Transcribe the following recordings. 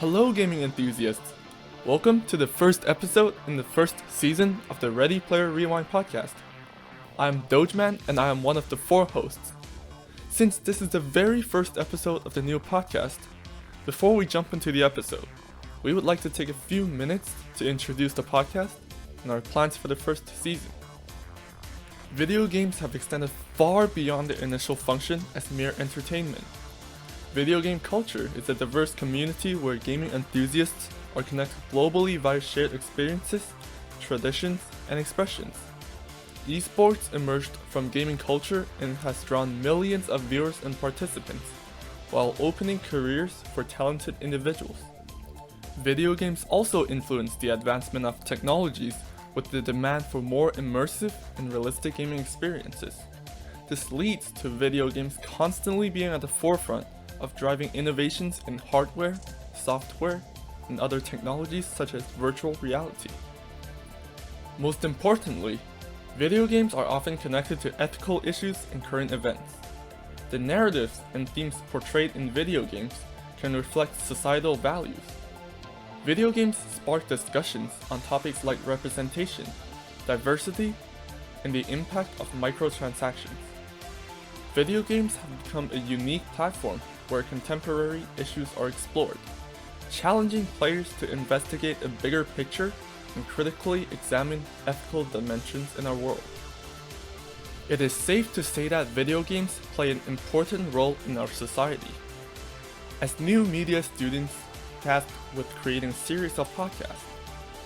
Hello gaming enthusiasts! Welcome to the first episode in the first season of the Ready Player Rewind podcast. I'm Dogeman and I am one of the 4 hosts. Since this is the very first episode of the new podcast, before we jump into the episode, we would like to take a few minutes to introduce the podcast and our plans for the first season. Video games have extended far beyond their initial function as mere entertainment. Video game culture is a diverse community where gaming enthusiasts are connected globally via shared experiences, traditions, and expressions. Esports emerged from gaming culture and has drawn millions of viewers and participants, while opening careers for talented individuals. Video games also influence the advancement of technologies with the demand for more immersive and realistic gaming experiences. This leads to video games constantly being at the forefront of driving innovations in hardware, software, and other technologies such as virtual reality. Most importantly, video games are often connected to ethical issues and current events. The narratives and themes portrayed in video games can reflect societal values. Video games spark discussions on topics like representation, diversity, and the impact of microtransactions. Video games have become a unique platform where contemporary issues are explored, challenging players to investigate a bigger picture and critically examine ethical dimensions in our world. It is safe to say that video games play an important role in our society. As new media students tasked with creating a series of podcasts,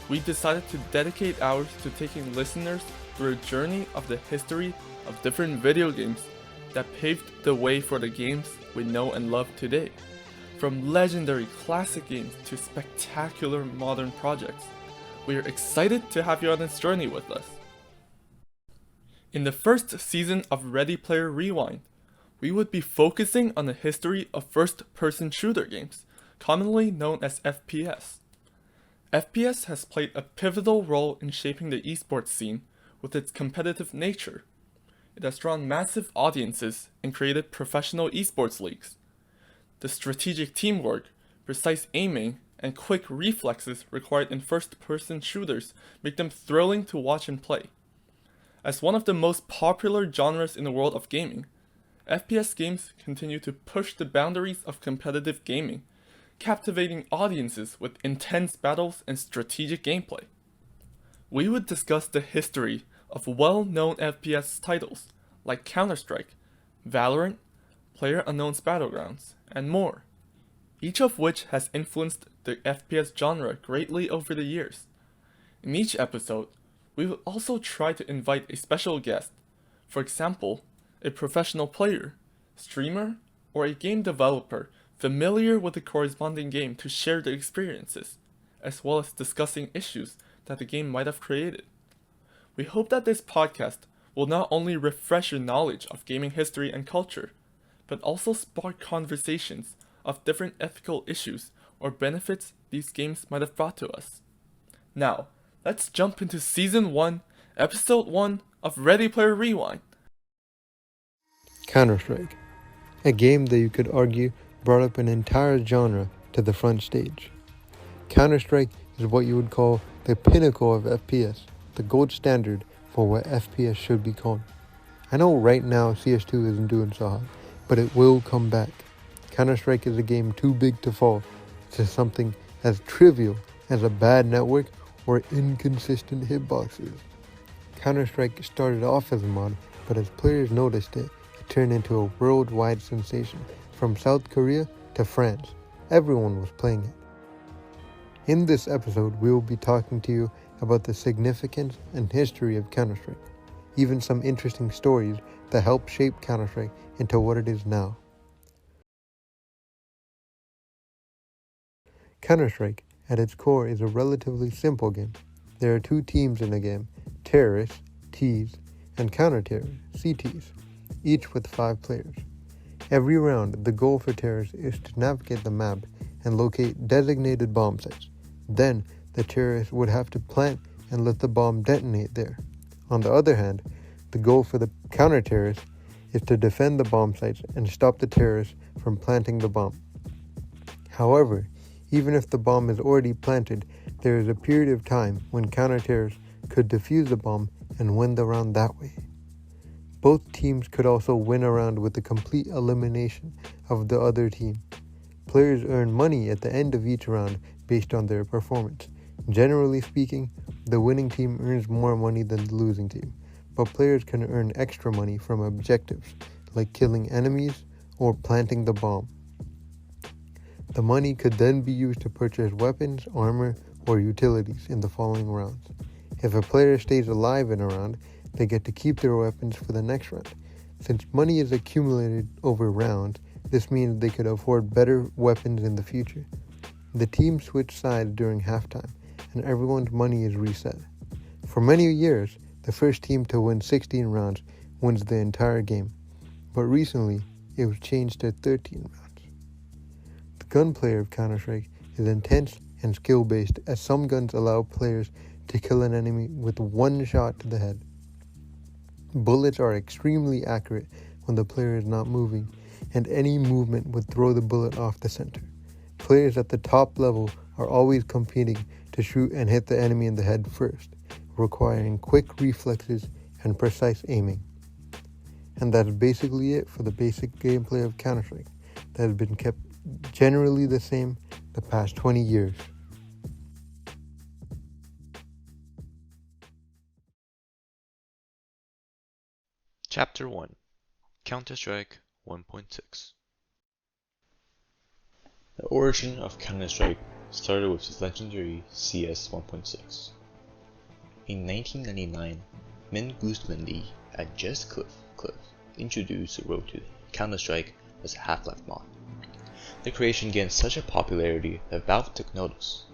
we decided to dedicate hours to taking listeners through a journey of the history of different video games that paved the way for the games we know and love today. From legendary classic games to spectacular modern projects, we are excited to have you on this journey with us. In the first season of Ready Player Rewind, we would be focusing on the history of first-person shooter games, commonly known as FPS. FPS has played a pivotal role in shaping the esports scene with its competitive nature. It has drawn massive audiences and created professional esports leagues. The strategic teamwork, precise aiming, and quick reflexes required in first-person shooters make them thrilling to watch and play. As one of the most popular genres in the world of gaming, FPS games continue to push the boundaries of competitive gaming, captivating audiences with intense battles and strategic gameplay. We would discuss the history of well-known FPS titles like Counter-Strike, Valorant, PlayerUnknown's Battlegrounds, and more, each of which has influenced the FPS genre greatly over the years. In each episode, we will also try to invite a special guest, for example, a professional player, streamer, or a game developer familiar with the corresponding game to share their experiences, as well as discussing issues that the game might have created. We hope that this podcast will not only refresh your knowledge of gaming history and culture, but also spark conversations of different ethical issues or benefits these games might have brought to us. Now, let's jump into Season 1, Episode 1 of Ready Player Rewind. Counter-Strike, a game that you could argue brought up an entire genre to the front stage. Counter-Strike is what you would call the pinnacle of FPS, the gold standard for what FPS should be called. I know right now CS2 isn't doing so hot, but it will come back. Counter-Strike is a game too big to fall to something as trivial as a bad network or inconsistent hitboxes. Counter-Strike started off as a mod, but as players noticed it, it turned into a worldwide sensation. From South Korea to France, everyone was playing it. In this episode, we will be talking to you about the significance and history of Counter-Strike, even some interesting stories that helped shape Counter-Strike into what it is now. Counter-Strike, at its core, is a relatively simple game. There are 2 teams in the game, terrorists, Ts, and counter-terrorists, CTs, each with 5 players. Every round, the goal for terrorists is to navigate the map and locate designated bomb sites. Then, the terrorists would have to plant and let the bomb detonate there. On the other hand, the goal for the counter-terrorists is to defend the bomb sites and stop the terrorists from planting the bomb. However, Even if the bomb is already planted, there is a period of time when counter-terrorists could defuse the bomb and win the round that way. Both teams could also win a round with the complete elimination of the other team. Players earn money at the end of each round based on their performance. Generally speaking, the winning team earns more money than the losing team, but players can earn extra money from objectives like killing enemies or planting the bomb. The money could then be used to purchase weapons, armor, or utilities in the following rounds. If a player stays alive in a round, they get to keep their weapons for the next round. Since money is accumulated over rounds, this means they could afford better weapons in the future. The team switch sides during halftime, and everyone's money is reset. For many years, the first team to win 16 rounds wins the entire game, but recently it was changed to 13 rounds. The gunplay of Counter-Strike is intense and skill-based, as some guns allow players to kill an enemy with one shot to the head. Bullets are extremely accurate when the player is not moving, and any movement would throw the bullet off the center. Players at the top level are always competing to shoot and hit the enemy in the head first, requiring quick reflexes and precise aiming. And that's basically it for the basic gameplay of Counter-Strike that has been kept generally the same the past 20 years. Chapter 1 Counter-Strike 1.6. The origin of Counter-Strike started with the legendary CS 1.6. In 1999, Min Guzman at Just Cliff introduced the road to Counter-Strike as a Half-Life mod. The creation gained such a popularity that Valve took notice,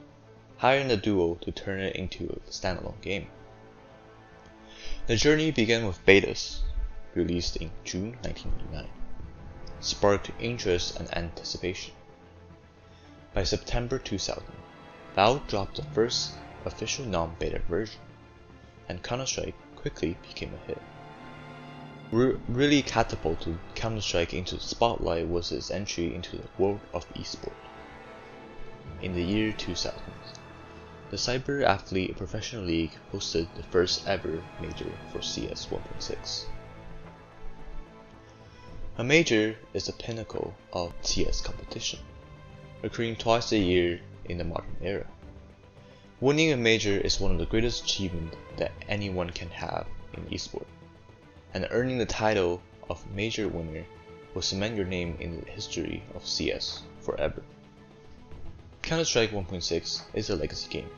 hiring the duo to turn it into a standalone game. The journey began with betas, released in June 1999, sparked interest and anticipation. By September 2000, Valve dropped the first official non-beta version, and Counter-Strike quickly became a hit. What really catapulted Counter-Strike into the spotlight was its entry into the world of esport. In the year 2000, the Cyber Athlete Professional League hosted the first ever major for CS 1.6. A major is the pinnacle of CS competition, occurring twice a year in the modern era. Winning a major is one of the greatest achievements that anyone can have in esport, and earning the title of major winner will cement your name in the history of CS forever. Counter-Strike 1.6 is a legacy game,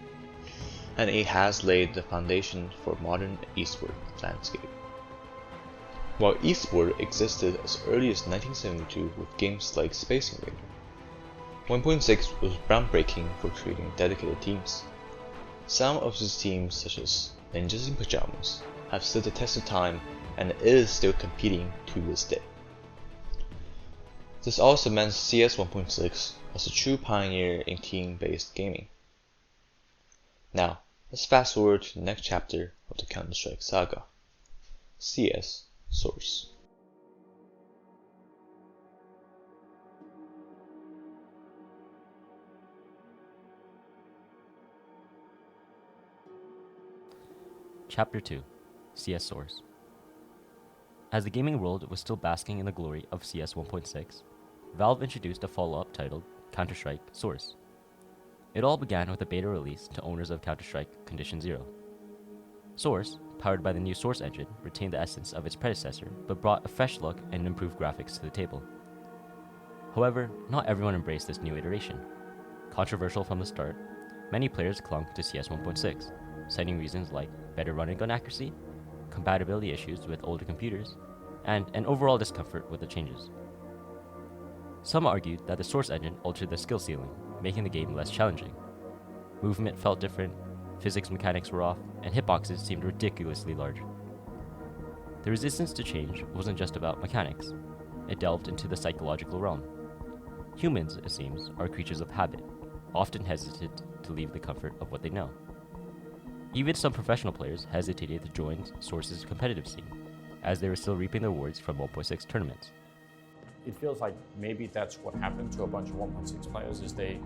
and it has laid the foundation for modern esport landscape. While esport existed as early as 1972 with games like Space Invader, 1.6 was groundbreaking for creating dedicated teams. Some of these teams, such as Ninjas in Pajamas, have stood the test of time and is still competing to this day. This also cements CS 1.6 as a true pioneer in team-based gaming. Now, let's fast forward to the next chapter of the Counter-Strike saga, CS Source. Chapter 2 CS Source. As the gaming world was still basking in the glory of CS 1.6, Valve introduced a follow-up titled Counter-Strike Source. It all began with a beta release to owners of Counter-Strike Condition Zero. Source, powered by the new Source engine, retained the essence of its predecessor, but brought a fresh look and improved graphics to the table. However, not everyone embraced this new iteration. Controversial from the start, many players clung to CS 1.6, citing reasons like better run and gun accuracy, compatibility issues with older computers, and an overall discomfort with the changes. Some argued that the Source engine altered the skill ceiling, making the game less challenging. Movement felt different, physics mechanics were off, and hitboxes seemed ridiculously large. The resistance to change wasn't just about mechanics. It delved into the psychological realm. Humans, it seems, are creatures of habit, often hesitant to leave the comfort of what they know. Even some professional players hesitated to join Source's competitive scene, as they were still reaping the rewards from 1.6 tournaments. It feels like maybe that's what happened to a bunch of 1.6 players, is they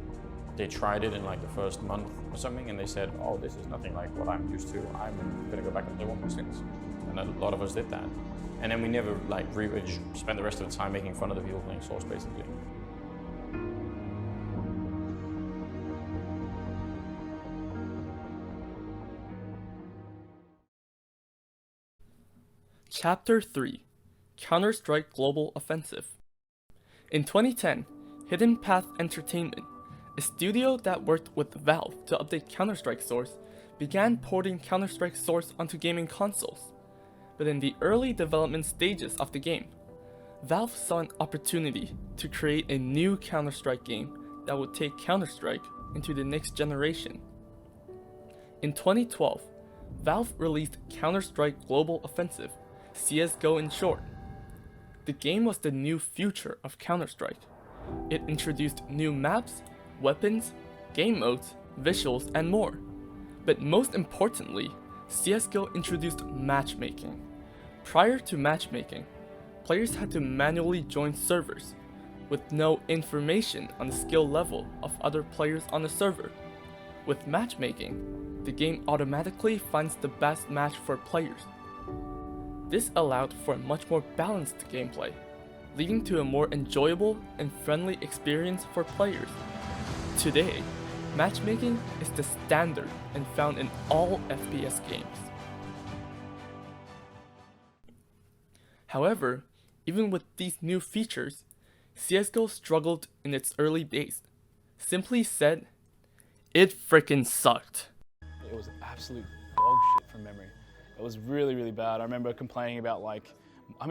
they tried it in like the first month or something, and they said, oh, this is nothing like what I'm used to. I'm gonna go back and play 1.6. And a lot of us did that. And then we never like really spent the rest of the time making fun of the people playing Source, basically. Chapter 3: Counter-Strike Global Offensive. In 2010, Hidden Path Entertainment, a studio that worked with Valve to update Counter-Strike Source, began porting Counter-Strike Source onto gaming consoles. But in the early development stages of the game, Valve saw an opportunity to create a new Counter-Strike game that would take Counter-Strike into the next generation. In 2012, Valve released Counter-Strike Global Offensive, CSGO in short. The game was the new future of Counter-Strike. It introduced new maps, weapons, game modes, visuals, and more. But most importantly, CSGO introduced matchmaking. Prior to matchmaking, players had to manually join servers, with no information on the skill level of other players on the server. With matchmaking, the game automatically finds the best match for players. This allowed for a much more balanced gameplay, leading to a more enjoyable and friendly experience for players. Today, matchmaking is the standard and found in all FPS games. However, even with these new features, CSGO struggled in its early days. Simply said, it frickin' sucked. It was absolute dog shit from memory. It was really, really bad. I remember complaining about I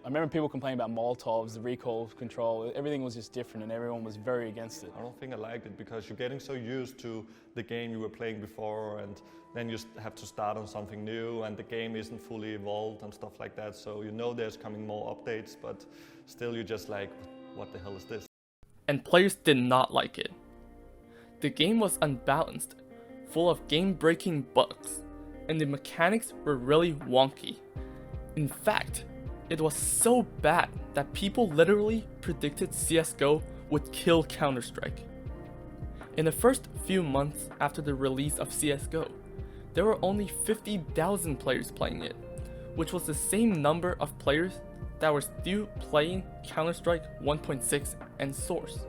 remember people complaining about Molotovs, the recoil control. Everything was just different and everyone was very against it. I don't think I liked it because you're getting so used to the game you were playing before, and then you have to start on something new and the game isn't fully evolved and stuff like that. So you know there's coming more updates, but still you're just like, what the hell is this? And players did not like it. The game was unbalanced, full of game-breaking bugs, and the mechanics were really wonky. In fact, it was so bad that people literally predicted CSGO would kill Counter-Strike. In the first few months after the release of CSGO, there were only 50,000 players playing it, which was the same number of players that were still playing Counter-Strike 1.6 and Source.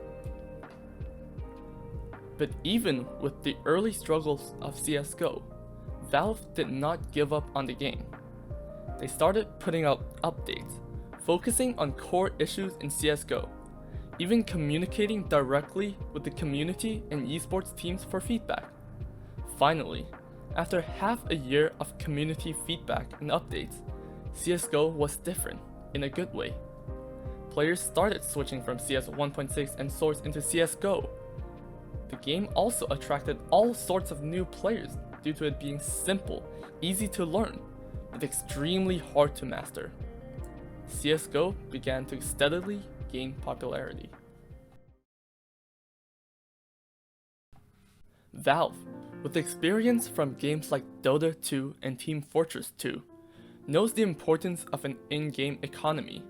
But even with the early struggles of CSGO, Valve did not give up on the game. They started putting out updates, focusing on core issues in CSGO, even communicating directly with the community and esports teams for feedback. Finally, after half a year of community feedback and updates, CSGO was different in a good way. Players started switching from CS 1.6 and Source into CSGO. The game also attracted all sorts of new players due to it being simple, easy to learn, but extremely hard to master. CSGO began to steadily gain popularity. Valve, with experience from games like Dota 2 and Team Fortress 2, knows the importance of an in-game economy,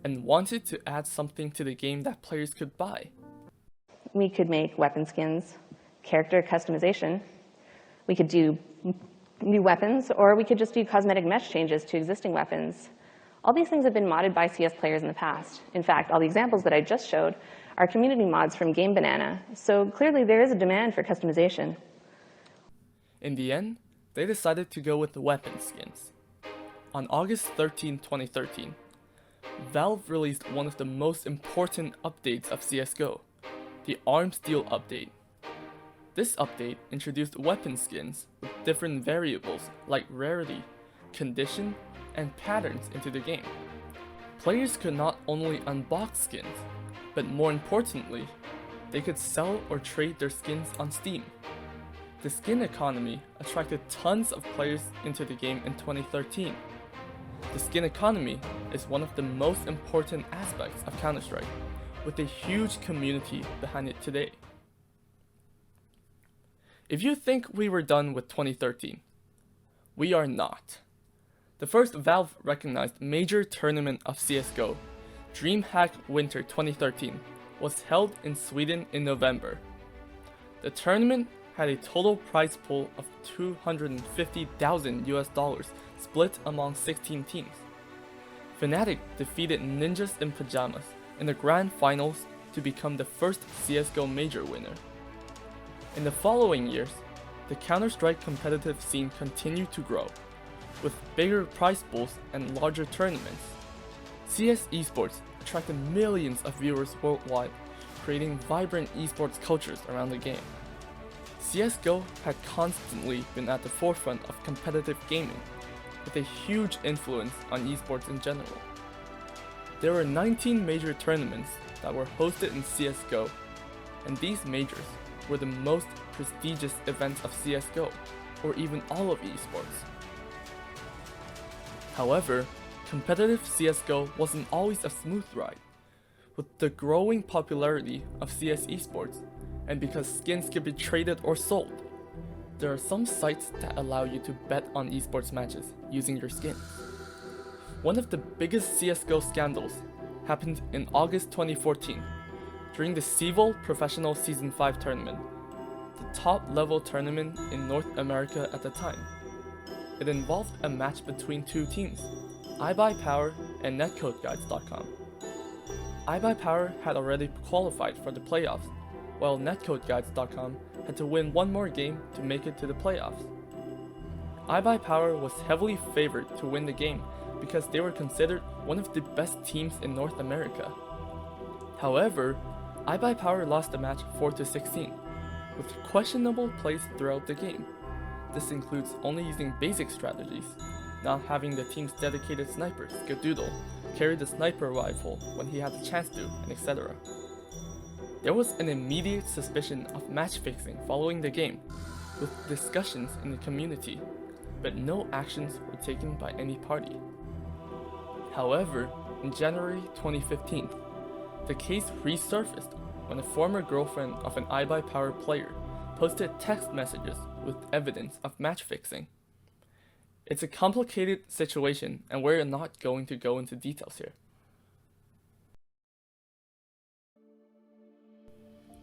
and wanted to add something to the game that players could buy. We could make weapon skins, character customization. We could do new weapons, or we could just do cosmetic mesh changes to existing weapons. All these things have been modded by CS players in the past. In fact, all the examples that I just showed are community mods from Game Banana, so clearly there is a demand for customization. In the end, they decided to go with the weapon skins. On August 13, 2013, Valve released one of the most important updates of CSGO, the Arms Deal update. This update introduced weapon skins with different variables like rarity, condition, and patterns into the game. Players could not only unbox skins, but more importantly, they could sell or trade their skins on Steam. The skin economy attracted tons of players into the game in 2013. The skin economy is one of the most important aspects of Counter-Strike, with a huge community behind it today. If you think we were done with 2013, we are not. The first Valve recognized major tournament of CSGO, DreamHack Winter 2013, was held in Sweden in November. The tournament had a total prize pool of $250,000 split among 16 teams. Fnatic defeated Ninjas in Pajamas in the grand finals to become the first CSGO major winner. In the following years, the Counter-Strike competitive scene continued to grow, with bigger prize pools and larger tournaments. CS esports attracted millions of viewers worldwide, creating vibrant esports cultures around the game. CSGO had constantly been at the forefront of competitive gaming, with a huge influence on esports in general. There were 19 major tournaments that were hosted in CSGO, and these majors were the most prestigious events of CSGO, or even all of esports. However, competitive CSGO wasn't always a smooth ride. With the growing popularity of CS esports, and because skins can be traded or sold, there are some sites that allow you to bet on esports matches using your skin. One of the biggest CSGO scandals happened in August 2014, during the CEVIL Professional Season 5 tournament, the top level tournament in North America at the time. It involved a match between two teams, iBuyPower and netcodeguides.com. iBuyPower had already qualified for the playoffs, while netcodeguides.com had to win one more game to make it to the playoffs. iBuyPower was heavily favored to win the game because they were considered one of the best teams in North America. However, iBuyPower lost the match 4-16, with questionable plays throughout the game. This includes only using basic strategies, not having the team's dedicated sniper, Skadoodle, carry the sniper rifle when he had the chance to, and etc. There was an immediate suspicion of match fixing following the game, with discussions in the community, but no actions were taken by any party. However, in January 2015, the case resurfaced when a former girlfriend of an iBuyPower player posted text messages with evidence of match fixing. It's a complicated situation, and we're not going to go into details here.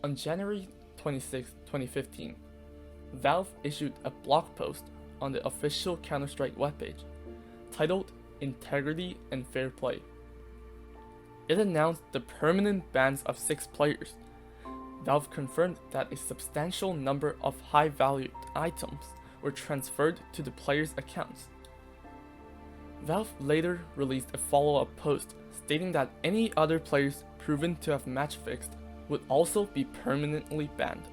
On January 26, 2015, Valve issued a blog post on the official Counter-Strike webpage titled Integrity and Fair Play. It announced the permanent bans of 6 players. Valve confirmed that a substantial number of high-valued items were transferred to the players' accounts. Valve later released a follow-up post stating that any other players proven to have match fixed would also be permanently banned.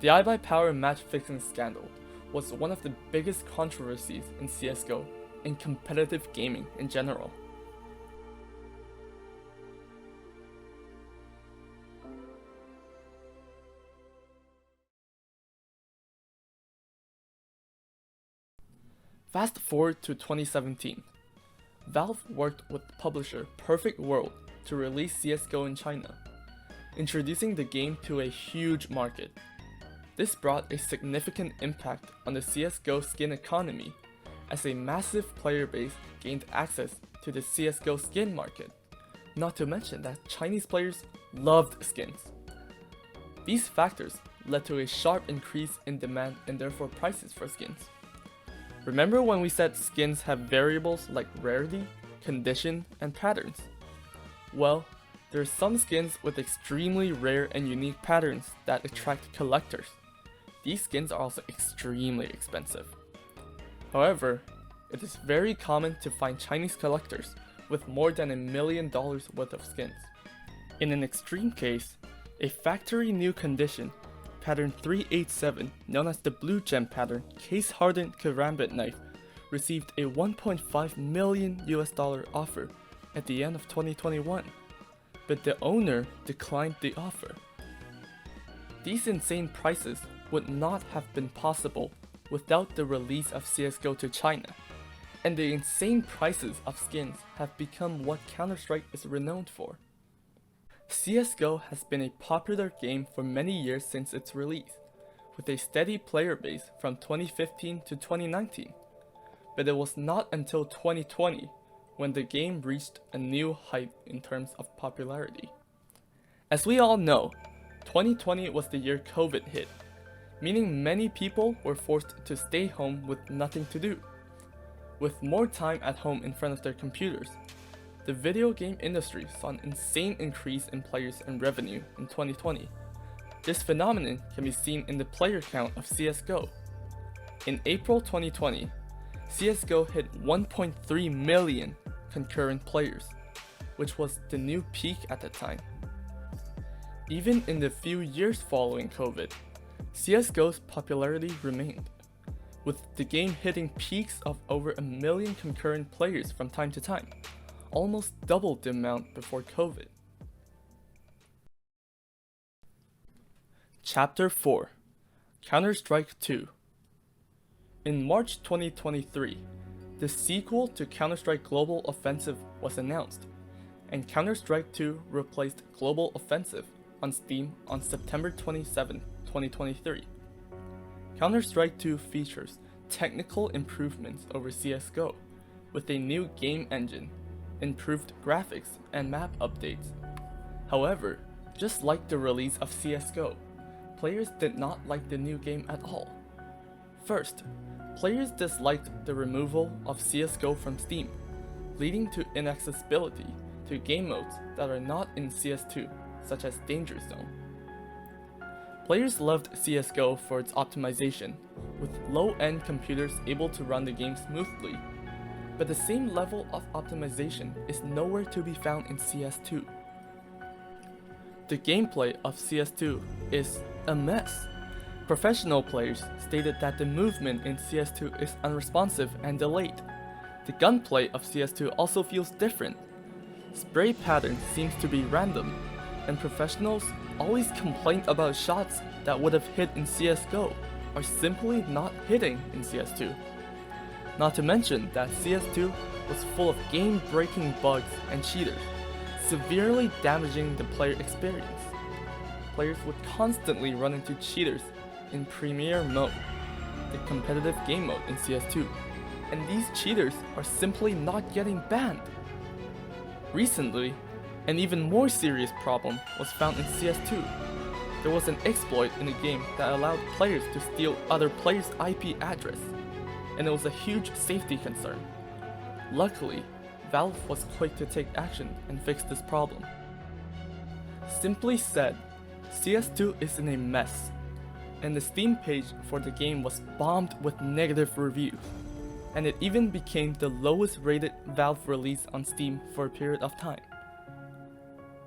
The iBuyPower match fixing scandal was one of the biggest controversies in CSGO and competitive gaming in general. Fast forward to 2017. Valve worked with publisher Perfect World to release CSGO in China, introducing the game to a huge market. This brought a significant impact on the CSGO skin economy, as a massive player base gained access to the CSGO skin market, not to mention that Chinese players loved skins. These factors led to a sharp increase in demand and therefore prices for skins. Remember when we said skins have variables like rarity, condition, and patterns? Well, there are some skins with extremely rare and unique patterns that attract collectors. These skins are also extremely expensive. However, it is very common to find Chinese collectors with more than $1 million worth of skins. In an extreme case, a factory new condition, pattern 387, known as the Blue Gem pattern case-hardened karambit knife, received a $1.5 million offer at the end of 2021, but the owner declined the offer. These insane prices would not have been possible without the release of CSGO to China, and the insane prices of skins have become what Counter-Strike is renowned for. CSGO has been a popular game for many years since its release, with a steady player base from 2015 to 2019, but it was not until 2020 when the game reached a new height in terms of popularity. As we all know, 2020 was the year COVID hit, meaning many people were forced to stay home with nothing to do. With more time at home in front of their computers, the video game industry saw an insane increase in players and revenue in 2020. This phenomenon can be seen in the player count of CSGO. In April 2020, CSGO hit 1.3 million concurrent players, which was the new peak at the time. Even in the few years following COVID, CSGO's popularity remained, with the game hitting peaks of over 1 million concurrent players from time to time, almost double the amount before COVID. Chapter 4: Counter-Strike 2. In March 2023, the sequel to Counter-Strike Global Offensive was announced, and Counter-Strike 2 replaced Global Offensive on Steam on September 27, 2023. Counter-Strike 2 features technical improvements over CSGO, with a new game engine, improved graphics, and map updates. However, just like the release of CSGO, players did not like the new game at all. First, players disliked the removal of CSGO from Steam, leading to inaccessibility to game modes that are not in CS2, such as Danger Zone. Players loved CSGO for its optimization, with low-end computers able to run the game smoothly, but the same level of optimization is nowhere to be found in CS2. The gameplay of CS2 is a mess. Professional players stated that the movement in CS2 is unresponsive and delayed. The gunplay of CS2 also feels different. Spray pattern seems to be random, and professionals always complain about shots that would have hit in CSGO are simply not hitting in CS2. Not to mention that CS2 was full of game-breaking bugs and cheaters, severely damaging the player experience. Players would constantly run into cheaters in Premier Mode, the competitive game mode in CS2, and these cheaters are simply not getting banned. Recently, an even more serious problem was found in CS2. There was an exploit in the game that allowed players to steal other players' IP address, and it was a huge safety concern. Luckily, Valve was quick to take action and fix this problem. Simply said, CS2 is in a mess, and the Steam page for the game was bombed with negative reviews, and it even became the lowest rated Valve release on Steam for a period of time.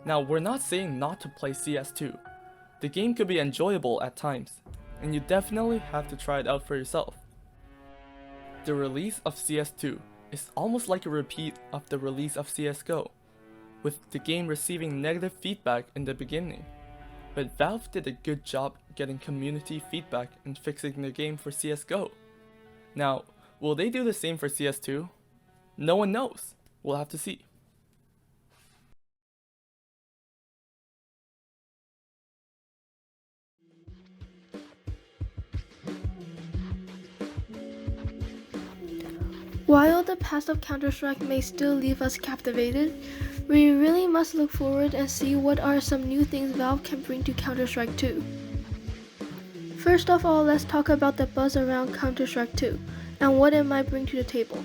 Now, we're not saying not to play CS2. The game could be enjoyable at times, and you definitely have to try it out for yourself. The release of CS2 is almost like a repeat of the release of CSGO, with the game receiving negative feedback in the beginning. But Valve did a good job getting community feedback and fixing the game for CSGO. Now, will they do the same for CS2? No one knows. We'll have to see. While the past of Counter-Strike may still leave us captivated, we really must look forward and see what are some new things Valve can bring to Counter-Strike 2. First of all, let's talk about the buzz around Counter-Strike 2 and what it might bring to the table.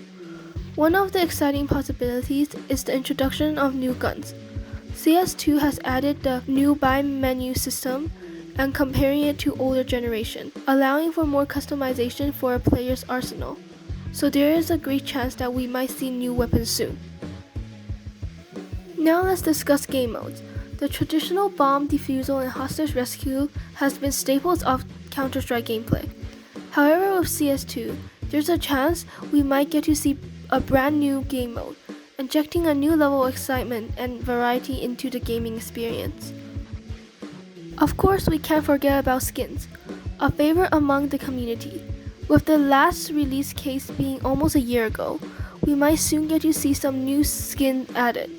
One of the exciting possibilities is the introduction of new guns. CS2 has added the new buy menu system and comparing it to older generation, allowing for more customization for a player's arsenal. So there is a great chance that we might see new weapons soon. Now let's discuss game modes. The traditional bomb defusal and hostage rescue has been staples of Counter-Strike gameplay. However, with CS2, there's a chance we might get to see a brand new game mode, injecting a new level of excitement and variety into the gaming experience. Of course, we can't forget about skins, a favorite among the community. With the last release case being almost a year ago, we might soon get to see some new skin added.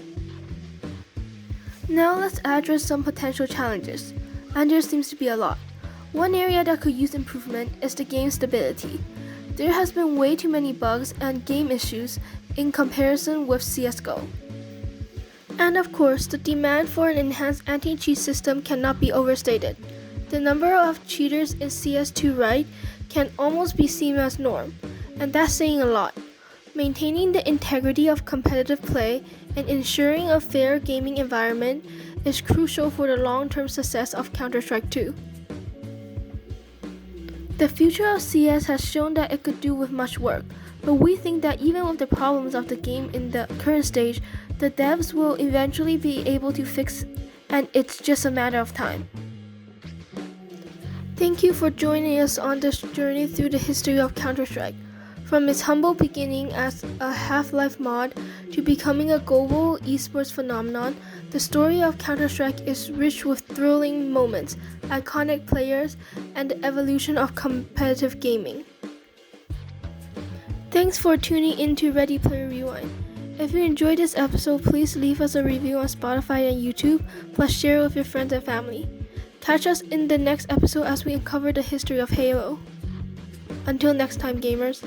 Now let's address some potential challenges, and there seems to be a lot. One area that could use improvement is the game stability. There has been way too many bugs and game issues in comparison with CSGO. And of course, the demand for an enhanced anti-cheat system cannot be overstated. The number of cheaters in CS2 Right can almost be seen as norm, and that's saying a lot. Maintaining the integrity of competitive play and ensuring a fair gaming environment is crucial for the long-term success of Counter-Strike 2. The future of CS has shown that it could do with much work, but we think that even with the problems of the game in the current stage, the devs will eventually be able to fix, and it's just a matter of time. Thank you for joining us on this journey through the history of Counter-Strike. From its humble beginning as a Half-Life mod to becoming a global esports phenomenon, the story of Counter-Strike is rich with thrilling moments, iconic players, and the evolution of competitive gaming. Thanks for tuning in to Ready Player Rewind. If you enjoyed this episode, please leave us a review on Spotify and YouTube, plus share it with your friends and family. Catch us in the next episode as we uncover the history of Halo. Until next time, gamers.